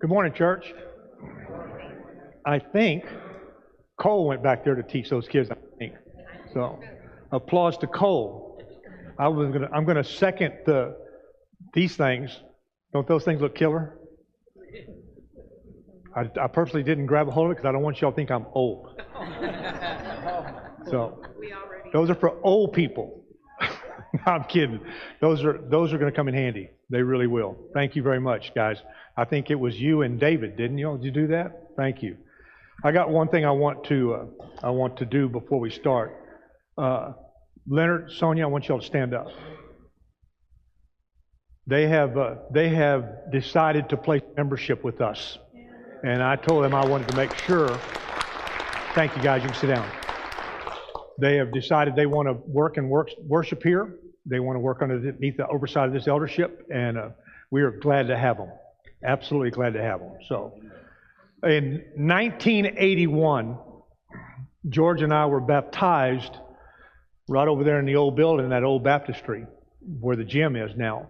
Good morning, church. I think Cole went back there to teach those kids, I think. So, applause to Cole. I'm gonna second these things. Don't those things look killer? I personally didn't grab a hold of it because I don't want y'all to think I'm old. So, those are for old people. No, I'm kidding. Those are going to come in handy. They really will. Thank you very much, guys. I think it was you and David, didn't you? Did you do that? Thank you. I got one thing I want to do before we start. Leonard, Sonia, I want y'all to stand up. They have decided to place membership with us, and I told them I wanted to make sure. Thank you, guys. You can sit down. They have decided they want to worship here. They want to work underneath the oversight of this eldership, and we are glad to have them. Absolutely glad to have them. So, in 1981, George and I were baptized right over there in the old building, that old baptistry, where the gym is now.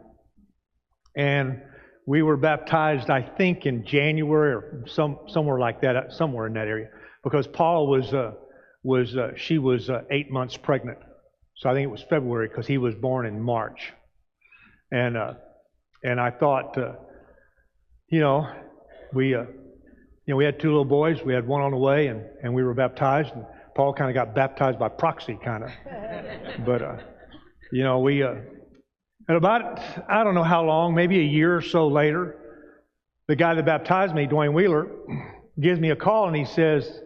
And we were baptized, I think, in January or somewhere like that, somewhere in that area, because Paul she was 8 months pregnant. So I think it was February because he was born in March. And I thought, we had two little boys. We had one on the way, and we were baptized. And Paul kind of got baptized by proxy, kind of. But and about, I don't know how long, maybe a year or so later, the guy that baptized me, Dwayne Wheeler, gives me a call, and he says,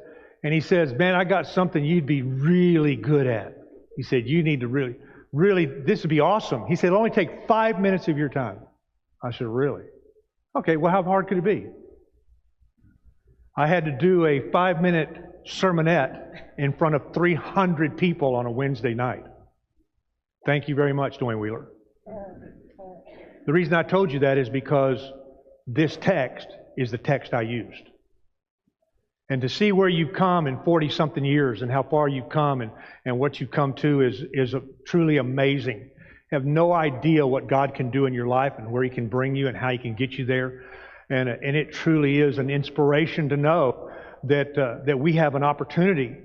man, I got something you'd be really good at. He said, you need to really, this would be awesome. He said, it'll only take 5 minutes of your time. I said, really? Okay, well, how hard could it be? I had to do a 5-minute sermonette in front of 300 people on a Wednesday night. Thank you very much, Dwayne Wheeler. The reason I told you that is because this text is the text I used. And to see where you've come in 40-something years and how far you've come and what you've come to is truly amazing. You have no idea what God can do in your life and where He can bring you and how He can get you there. And it truly is an inspiration to know that we have an opportunity.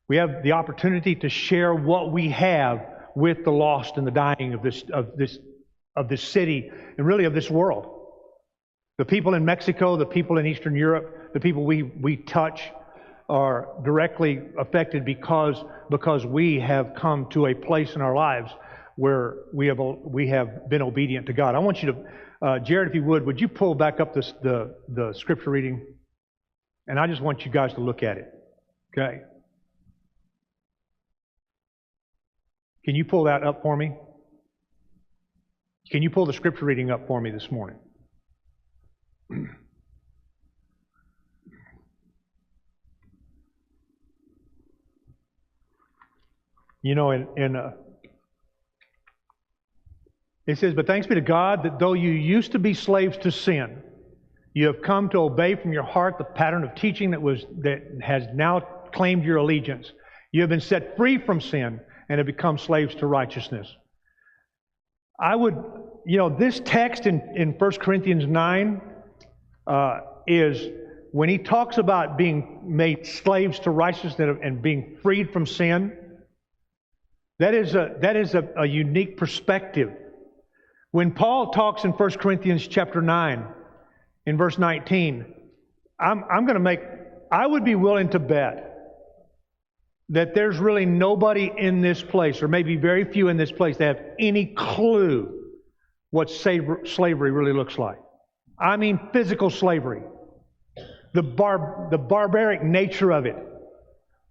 We have the opportunity to share what we have with the lost and the dying of this city and really of this world. The people in Mexico, the people in Eastern Europe, the people we touch are directly affected because we have come to a place in our lives where we have been obedient to God. I want you to, Jared, if you would you pull back up the scripture reading? And I just want you guys to look at it. Okay? Can you pull that up for me? Can you pull the scripture reading up for me this morning? It says, but thanks be to God that though you used to be slaves to sin, you have come to obey from your heart the pattern of teaching that has now claimed your allegiance. You have been set free from sin and have become slaves to righteousness. This text in 1 Corinthians 9 is when he talks about being made slaves to righteousness and being freed from sin. That is a unique perspective. When Paul talks in 1 Corinthians chapter 9, in verse 19, I would be willing to bet that there's really nobody in this place, or maybe very few in this place, that have any clue what slavery really looks like. I mean physical slavery. The barbaric nature of it.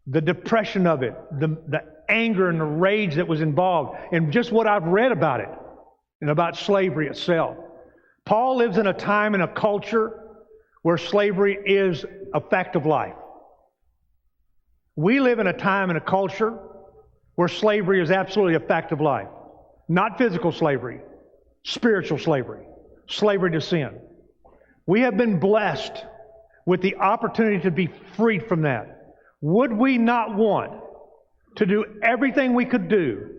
The depression of it. The anger and the rage that was involved. And just what I've read about it. And about slavery itself. Paul lives in a time and a culture where slavery is a fact of life. We live in a time and a culture where slavery is absolutely a fact of life. Not physical slavery, spiritual slavery, slavery to sin. We have been blessed with the opportunity to be freed from that. Would we not want to do everything we could do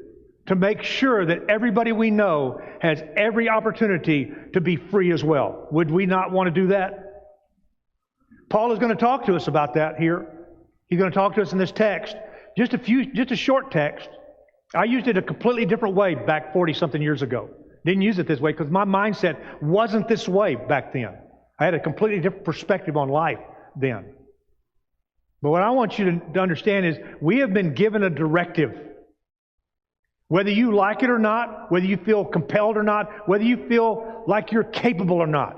to make sure that everybody we know has every opportunity to be free as well? Would we not want to do that? Paul is going to talk to us about that here. He's going to talk to us in this text. Just a short text. I used it a completely different way back 40-something years ago. Didn't use it this way because my mindset wasn't this way back then. I had a completely different perspective on life then. But what I want you to understand is we have been given a directive. Whether you like it or not, whether you feel compelled or not, whether you feel like you're capable or not,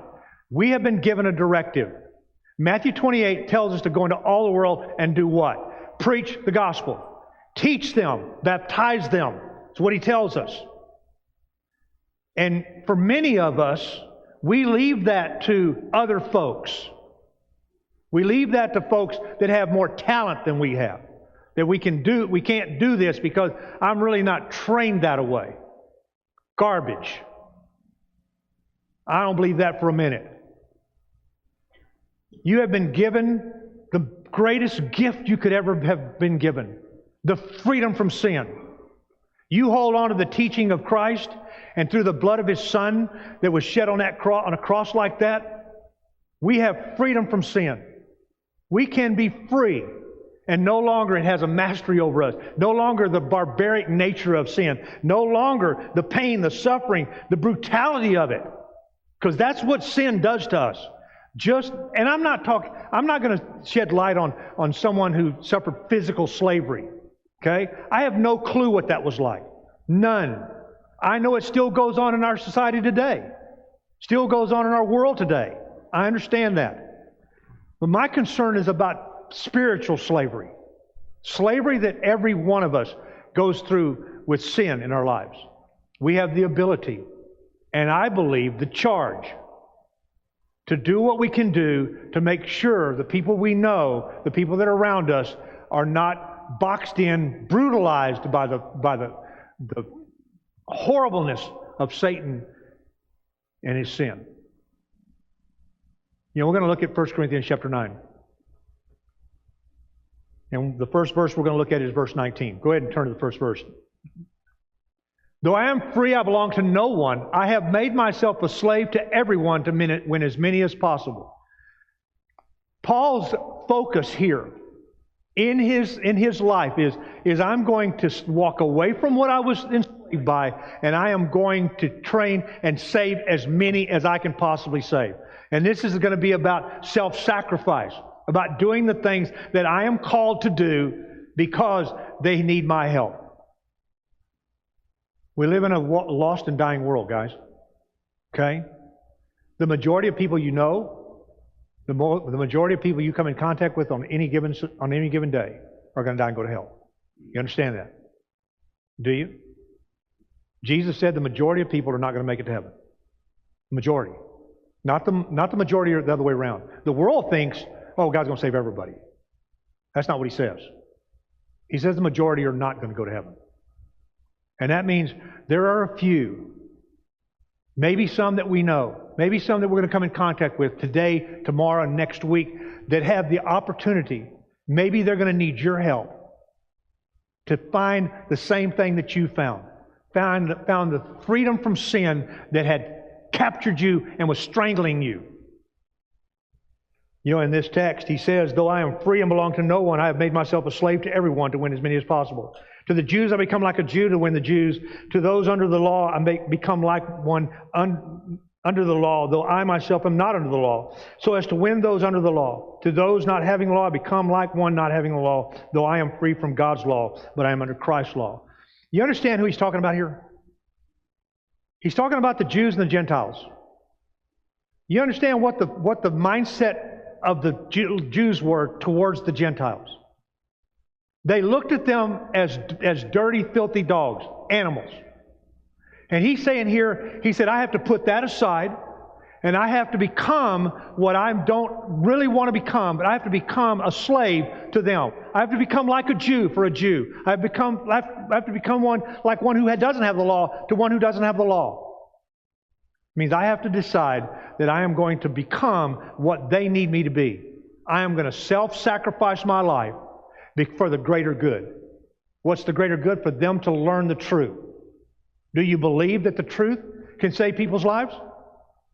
we have been given a directive. Matthew 28 tells us to go into all the world and do what? Preach the gospel. Teach them, baptize them. That's what he tells us. And for many of us, we leave that to other folks. We leave that to folks that have more talent than we have. That we can't do this because I'm really not trained that way. Garbage. I don't believe that for a minute. You have been given the greatest gift you could ever have been given. The freedom from sin. You hold on to the teaching of Christ, and through the blood of His Son that was shed on a cross like that, we have freedom from sin. We can be free, and no longer it has a mastery over us. No longer the barbaric nature of sin. No longer the pain, the suffering, the brutality of it. Because that's what sin does to us. And I'm not going to shed light on someone who suffered physical slavery. Okay? I have no clue what that was like. None. I know it still goes on in our society today. Still goes on in our world today. I understand that. But my concern is about spiritual slavery. Slavery that every one of us goes through with sin in our lives. We have the ability, and I believe the charge, to do what we can do to make sure the people we know, the people that are around us, are not boxed in, brutalized by the horribleness of Satan and his sin. You know, we're going to look at 1 Corinthians chapter 9. And the first verse we're going to look at is verse 19. Go ahead and turn to the first verse. Though I am free, I belong to no one. I have made myself a slave to everyone to win as many as possible. Paul's focus here in his life is I'm going to walk away from what I was enslaved by, and I am going to train and save as many as I can possibly save. And this is going to be about self-sacrifice, about doing the things that I am called to do because they need my help. We live in a lost and dying world, guys. Okay? The majority of people you know, the majority of people you come in contact with on any given day are going to die and go to hell. You understand that? Do you? Jesus said the majority of people are not going to make it to heaven. The majority. Not the majority or the other way around. The world thinks, oh, God's going to save everybody. That's not what He says. He says the majority are not going to go to heaven. And that means there are a few, maybe some that we know, maybe some that we're going to come in contact with today, tomorrow, and next week, that have the opportunity. Maybe they're going to need your help to find the same thing that you found. Found the freedom from sin that had captured you and was strangling you. You know, in this text, he says, though I am free and belong to no one, I have made myself a slave to everyone to win as many as possible. To the Jews, I become like a Jew to win the Jews. To those under the law, I become like one under the law, though I myself am not under the law, so as to win those under the law. To those not having law, I become like one not having the law, though I am free from God's law, but I am under Christ's law. You understand who he's talking about here? He's talking about the Jews and the Gentiles. You understand what the mindset of the Jews were towards the Gentiles? They looked at them as dirty, filthy dogs, animals. And he's saying here, he said, I have to put that aside, and I have to become what I don't really want to become, but I have to become a slave to them. I have to become like a Jew for a Jew. I have to become one like one who doesn't have the law to one who doesn't have the law. It means I have to decide that I am going to become what they need me to be. I am going to self-sacrifice my life for the greater good. What's the greater good? For them to learn the truth. Do you believe that the truth can save people's lives?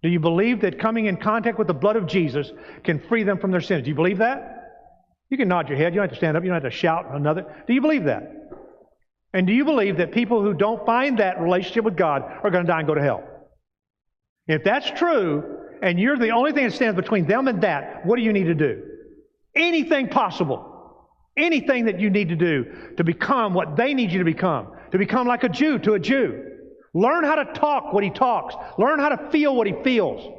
Do you believe that coming in contact with the blood of Jesus can free them from their sins? Do you believe that? You can nod your head. You don't have to stand up. You don't have to shout another. Do you believe that? And do you believe that people who don't find that relationship with God are going to die and go to hell? If that's true, and you're the only thing that stands between them and that, what do you need to do? Anything possible. Anything that you need to do to become what they need you to become like a Jew to a Jew. Learn how to talk what he talks. Learn how to feel what he feels.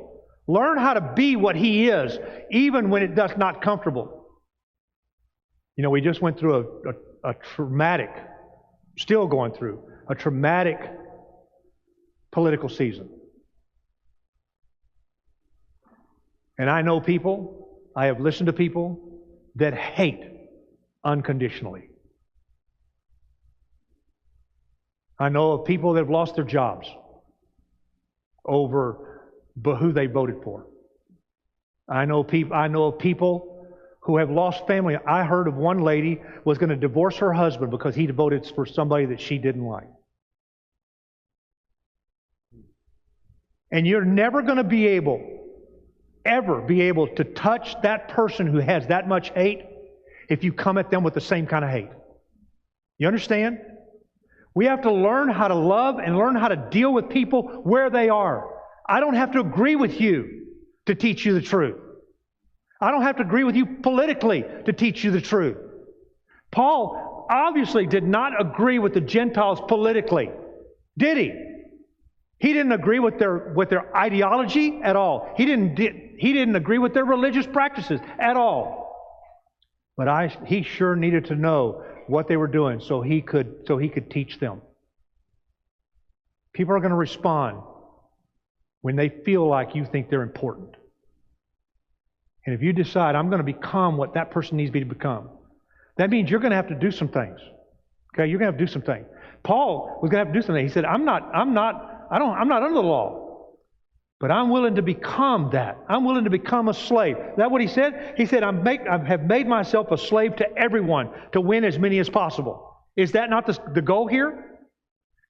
Learn how to be what he is, even when it does not comfortable. You know, we just went through a traumatic, still going through, a traumatic political season. And I know people, I have listened to people that hate unconditionally. I know of people that have lost their jobs over who they voted for. I know of people who have lost family. I heard of one lady was going to divorce her husband because he voted for somebody that she didn't like. And you're never going to ever be able to touch that person who has that much hate if you come at them with the same kind of hate. You understand? We have to learn how to love and learn how to deal with people where they are. I don't have to agree with you to teach you the truth. I don't have to agree with you politically to teach you the truth. Paul obviously did not agree with the Gentiles politically, did he? He didn't agree with their ideology at all. He didn't agree with their religious practices at all. But he sure needed to know what they were doing so he could teach them. People are going to respond when they feel like you think they're important. And if you decide, I'm going to become what that person needs me to become, that means you're going to have to do some things. Okay, you're going to have to do some things. Paul was going to have to do something. He said, I'm not under the law, but I'm willing to become that. I'm willing to become a slave. Is that what he said? He said, I have made myself a slave to everyone to win as many as possible. Is that not the goal here?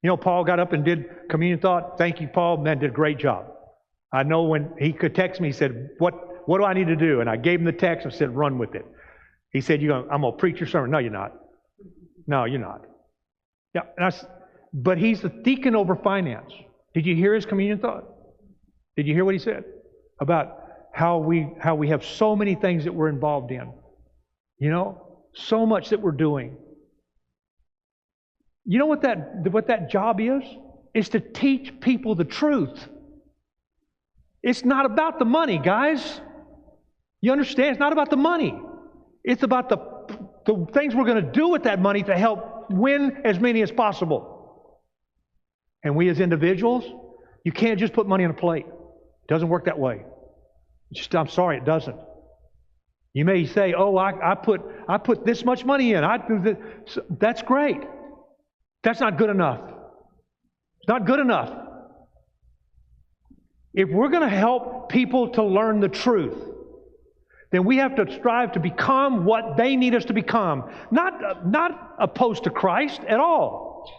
You know, Paul got up and did communion thought. Thank you, Paul. Man, did a great job. I know when he could text me, he said, what do I need to do? And I gave him the text and said, run with it. He said, I'm going to preach your sermon. No, you're not. No, you're not. Yeah, but he's the deacon over finance. Did you hear his communion thought? Did you hear what he said? About how we have so many things that we're involved in. You know? So much that we're doing. You know what that job is? Is to teach people the truth. It's not about the money, guys. You understand? It's not about the money. It's about the things we're going to do with that money to help win as many as possible. And we as individuals, you can't just put money on a plate. It doesn't work that way. I'm sorry, it doesn't. You may say, oh, I put this much money in. I do this. That's great. That's not good enough. It's not good enough. If we're going to help people to learn the truth, then we have to strive to become what they need us to become. Not opposed to Christ at all.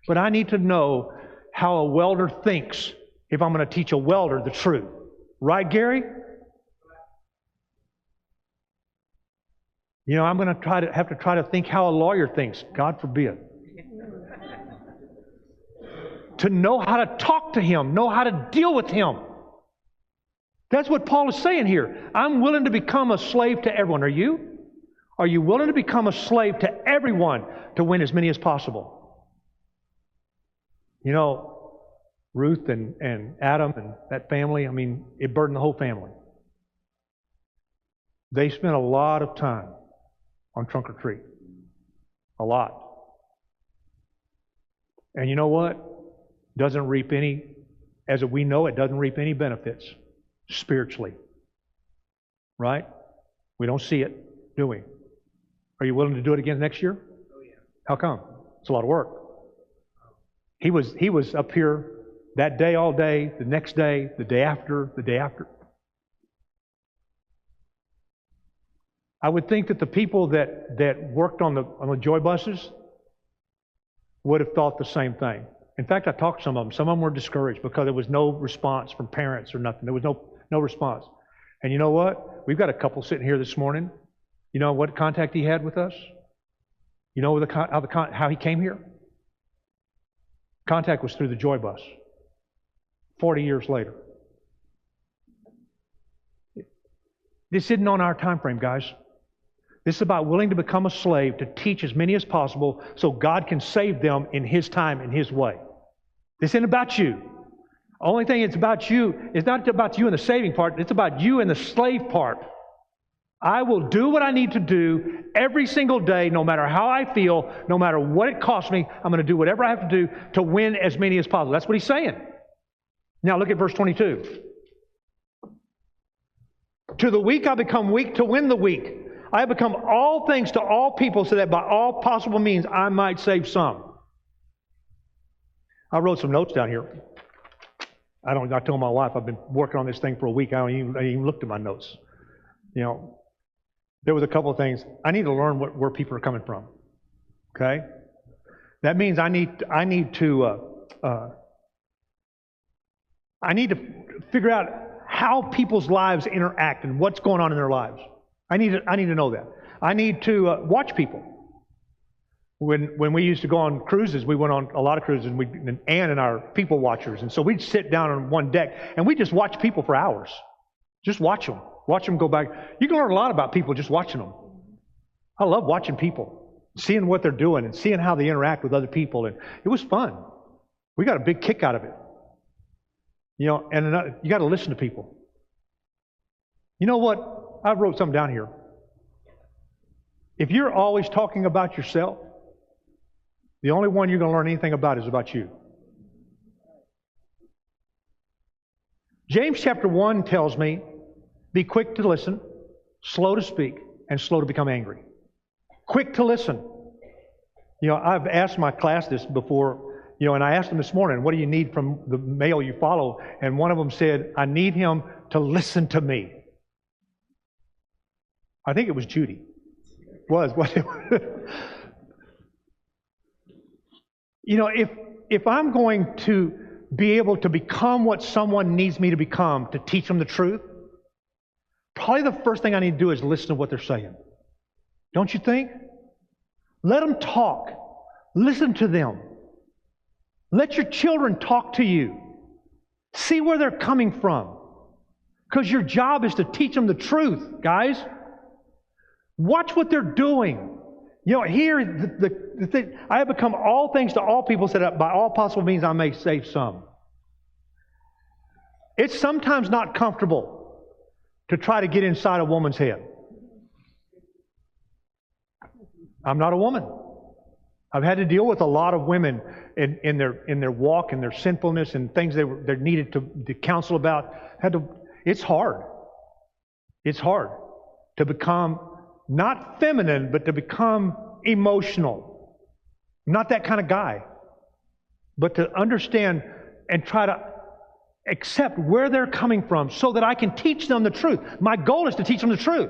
But I need to know how a welder thinks if I'm going to teach a welder the truth. Right, Gary? You know, I'm going to have to try to think how a lawyer thinks. God forbid. To know how to talk to him, know how to deal with him. That's what Paul is saying here. I'm willing to become a slave to everyone. Are you? Are you willing to become a slave to everyone to win as many as possible? You know, Ruth and Adam and that family, I mean, it burdened the whole family. They spent a lot of time on trunk or treat. A lot. And you know what? Doesn't reap any, as we know, it doesn't reap any benefits spiritually. Right? We don't see it, do we? Are you willing to do it again next year? Oh, yeah. How come? It's a lot of work. He was up here that day all day, the next day, the day after, the day after. I would think that the people that worked on the joy buses would have thought the same thing. In fact, I talked to some of them. Some of them were discouraged because there was no response from parents or nothing. There was no response. And you know what? We've got a couple sitting here this morning. You know what contact he had with us? You know how he came here? Contact was through the Joy Bus. 40 years later. This isn't on our time frame, guys. This is about willing to become a slave to teach as many as possible so God can save them in His time, in His way. This isn't about you. Only thing it's about you is not about you in the saving part, it's about you in the slave part. I will do what I need to do every single day, no matter how I feel, no matter what it costs me. I'm going to do whatever I have to do to win as many as possible. That's what he's saying. Now look at verse 22. To the weak I become weak to win the weak. I have become all things to all people so that by all possible means I might save some. I wrote some notes down here. I told my wife I've been working on this thing for a week. I ain't even looked at my notes. You know, there was a couple of things. I need to learn where people are coming from. Okay? That means I need to figure out how people's lives interact and what's going on in their lives. I need to know that. I need to watch people. When we used to go on cruises, we went on a lot of cruises, and Ann and our people watchers, and so we'd sit down on one deck and we just watch people for hours. Just watch them. Watch them go back. You can learn a lot about people just watching them. I love watching people, seeing what they're doing and seeing how they interact with other people, and it was fun. We got a big kick out of it. You know, and you got to listen to people. You know what? I wrote something down here. If you're always talking about yourself, the only one you're going to learn anything about is about you. James chapter 1 tells me, be quick to listen, slow to speak, and slow to become angry. Quick to listen. You know, I've asked my class this before, you know, and I asked them this morning, what do you need from the male you follow? And one of them said, I need him to listen to me. I think it was Judy. Was. You know, if I'm going to be able to become what someone needs me to become, to teach them the truth, probably the first thing I need to do is listen to what they're saying. Don't you think? Let them talk. Listen to them. Let your children talk to you. See where they're coming from. Because your job is to teach them the truth, guys. Watch what they're doing. You know, here, the thing, I have become all things to all people so that by all possible means I may save some. It's sometimes not comfortable to try to get inside a woman's head. I'm not a woman. I've had to deal with a lot of women in their walk and their sinfulness and things they needed to counsel about. It's hard. It's hard to become not feminine, but to become emotional. I'm not that kind of guy. But to understand and try to accept where they're coming from so that I can teach them the truth. My goal is to teach them the truth.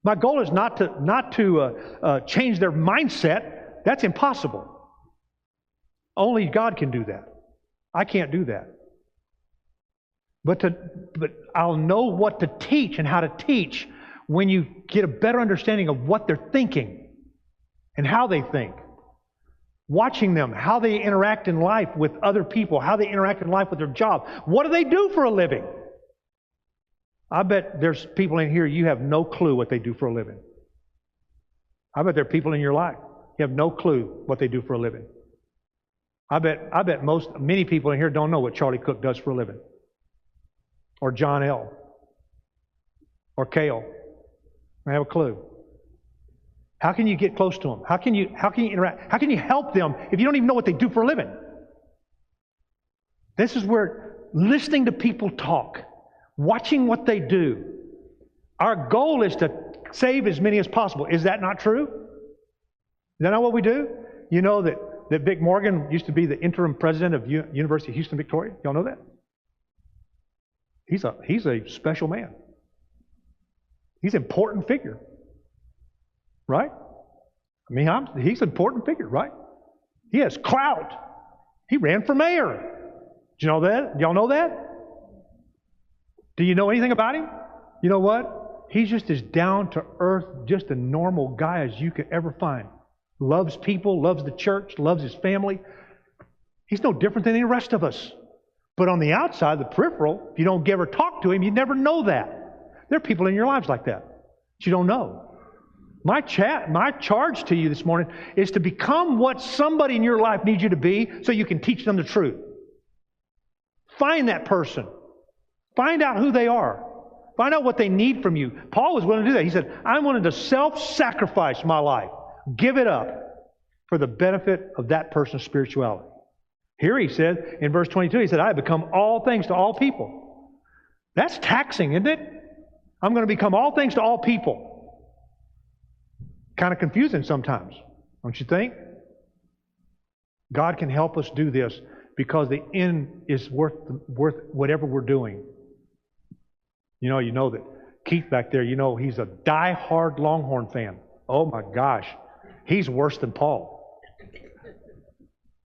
My goal is not to change their mindset. That's impossible. Only God can do that. I can't do that. But I'll know what to teach and how to teach when you get a better understanding of what they're thinking and how they think. Watching them, how they interact in life with other people, how they interact in life with their job. What do they do for a living? I bet there's people in here, you have no clue what they do for a living. I bet there are people in your life, you have no clue what they do for a living. I bet many people in here don't know what Charlie Cook does for a living. Or John L. Or Cale. I have a clue. How can you get close to them? How can you interact? How can you help them if you don't even know what they do for a living? This is where listening to people talk, watching what they do. Our goal is to save as many as possible. Is that not true? Is that not what we do? You know that Vic Morgan used to be the interim president of University of Houston, Victoria? Y'all know that? He's a special man. He's an important figure. Right? I mean, he's an important figure, right? He has clout. He ran for mayor. Did you know that? Y'all know that? Do you know anything about him? You know what? He's just as down to earth, just a normal guy as you could ever find. Loves people, loves the church, loves his family. He's no different than the rest of us. But on the outside, the peripheral, if you don't ever talk to him, you never know that. There are people in your lives like that you don't know. My charge to you this morning is to become what somebody in your life needs you to be so you can teach them the truth. Find that person. Find out who they are. Find out what they need from you. Paul was willing to do that. He said, I'm willing to self-sacrifice my life. Give it up for the benefit of that person's spirituality. Here he said, in verse 22, he said, I have become all things to all people. That's taxing, isn't it? I'm going to become all things to all people. Kind of confusing sometimes, don't you think? God can help us do this because the end is worth whatever we're doing. You know that Keith back there, he's a die-hard Longhorn fan. Oh my gosh, he's worse than Paul.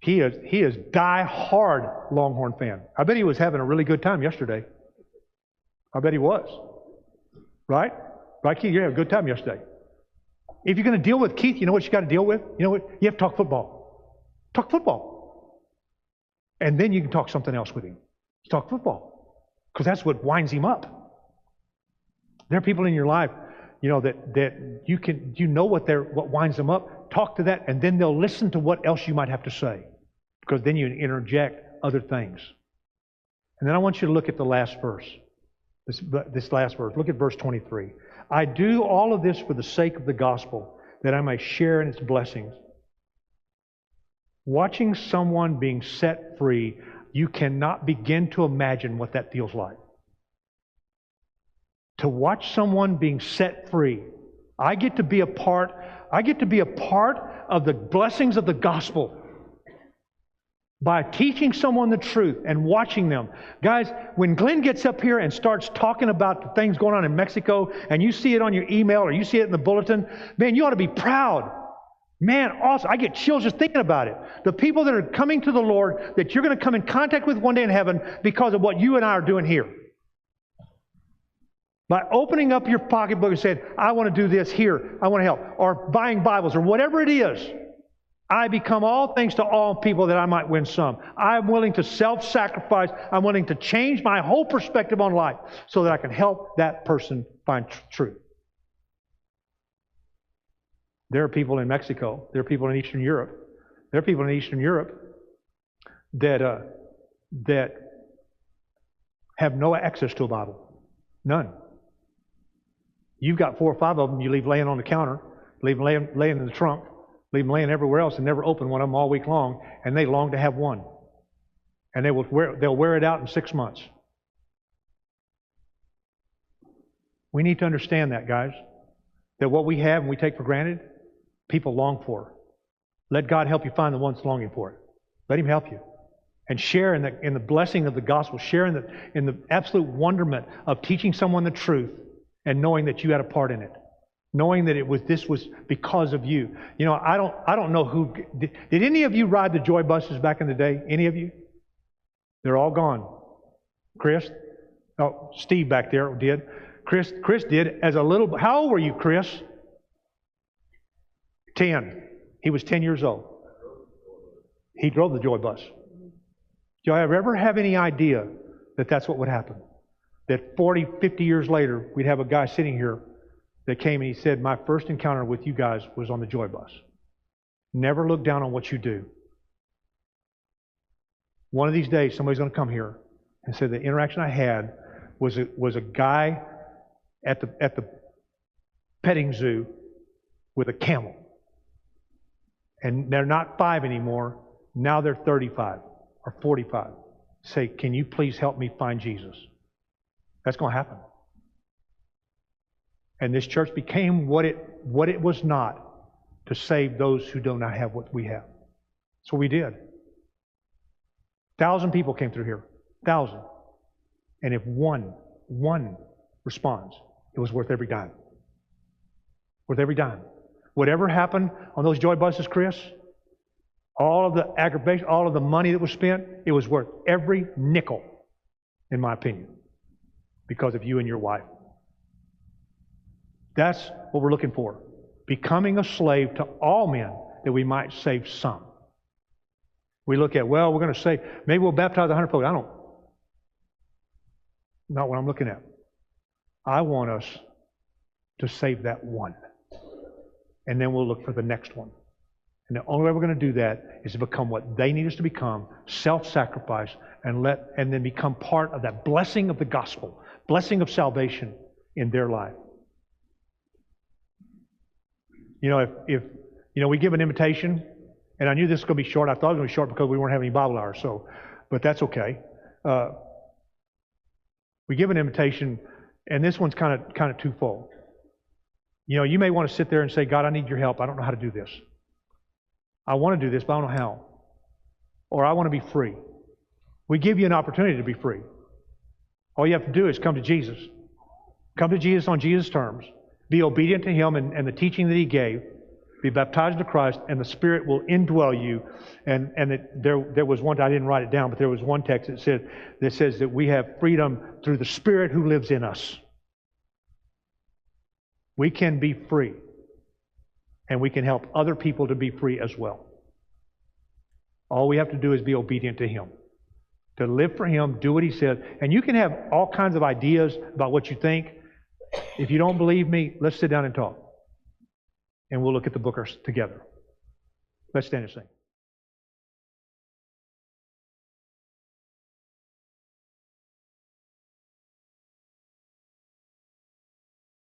He is die-hard Longhorn fan. I bet he was having a really good time yesterday. I bet he was. Right? Right, Keith? You had a good time yesterday. If you're going to deal with Keith, you know what you got to deal with? You know what? You have to talk football. Talk football. And then you can talk something else with him. Talk football. Because that's what winds him up. There are people in your life, that you know what winds them up. Talk to that, and then they'll listen to what else you might have to say. Because then you interject other things. And then I want you to look at the last verse. This last verse. Look at verse 23. I do all of this for the sake of the gospel, that I may share in its blessings. Watching someone being set free, you cannot begin to imagine what that feels like. To watch someone being set free, I get to be a part of the blessings of the gospel by teaching someone the truth and watching them. Guys, when Glenn gets up here and starts talking about the things going on in Mexico, and you see it on your email or you see it in the bulletin, man, you ought to be proud. Man, awesome. I get chills just thinking about it. The people that are coming to the Lord that you're going to come in contact with one day in heaven because of what you and I are doing here. By opening up your pocketbook and saying, I want to do this here, I want to help, or buying Bibles, or whatever it is, I become all things to all people that I might win some. I'm willing to self-sacrifice. I'm willing to change my whole perspective on life so that I can help that person find truth. There are people in Mexico. There are people in Eastern Europe. There are people in Eastern Europe that have no access to a Bible. None. You've got 4 or 5 of them you leave laying on the counter, leave them laying in the trunk, leave them laying everywhere else and never open one of them all week long, and they long to have one. And they'll wear it out in 6 months. We need to understand that, guys. That what we have and we take for granted, people long for. Let God help you find the ones longing for it. Let Him help you. And share in the blessing of the gospel. Share in the absolute wonderment of teaching someone the truth and knowing that you had a part in it. Knowing that this was because of you. I don't know who... Did any of you ride the joy buses back in the day? Any of you? They're all gone. Chris? Oh, Steve back there did. Chris did as a little... How old were you, Chris? 10. He was 10 years old. He drove the joy bus. Do y'all ever have any idea that that's what would happen? That 40, 50 years later, we'd have a guy sitting here that came and he said, my first encounter with you guys was on the joy bus. Never look down on what you do. One of these days, somebody's going to come here and say the interaction I had was a guy at the petting zoo with a camel. And they're not 5 anymore. Now they're 35 or 45. Say, can you please help me find Jesus? That's going to happen. And this church became what it was not to save those who do not have what we have. That's what we did. 1,000 people came through here. 1,000. And if one responds, it was worth every dime. Worth every dime. Whatever happened on those joy buses, Chris, All of the aggravation, all of the money that was spent, it was worth every nickel, in my opinion, because of you and your wife. That's what we're looking for. Becoming a slave to all men that we might save some. We look at, well, we're going to save, maybe we'll baptize 100 folks. Not what I'm looking at. I want us to save that one. And then we'll look for the next one. And the only way we're going to do that is to become what they need us to become, self-sacrifice, and then become part of that blessing of the gospel, blessing of salvation in their life. You know, if we give an invitation, and I knew this was going to be short. I thought it was going to be short because we weren't having any Bible hours, but that's okay. We give an invitation, and this one's kind of twofold. You know, you may want to sit there and say, God, I need your help. I don't know how to do this. I want to do this, but I don't know how. Or I want to be free. We give you an opportunity to be free. All you have to do is come to Jesus. Come to Jesus on Jesus' terms. Be obedient to Him and the teaching that He gave. Be baptized into Christ, and the Spirit will indwell you. And there was one, I didn't write it down, but there was one text that says that we have freedom through the Spirit who lives in us. We can be free. And we can help other people to be free as well. All we have to do is be obedient to Him. To live for Him, do what He said. And you can have all kinds of ideas about what you think. If you don't believe me, let's sit down and talk. And we'll look at the book together. Let's stand and sing.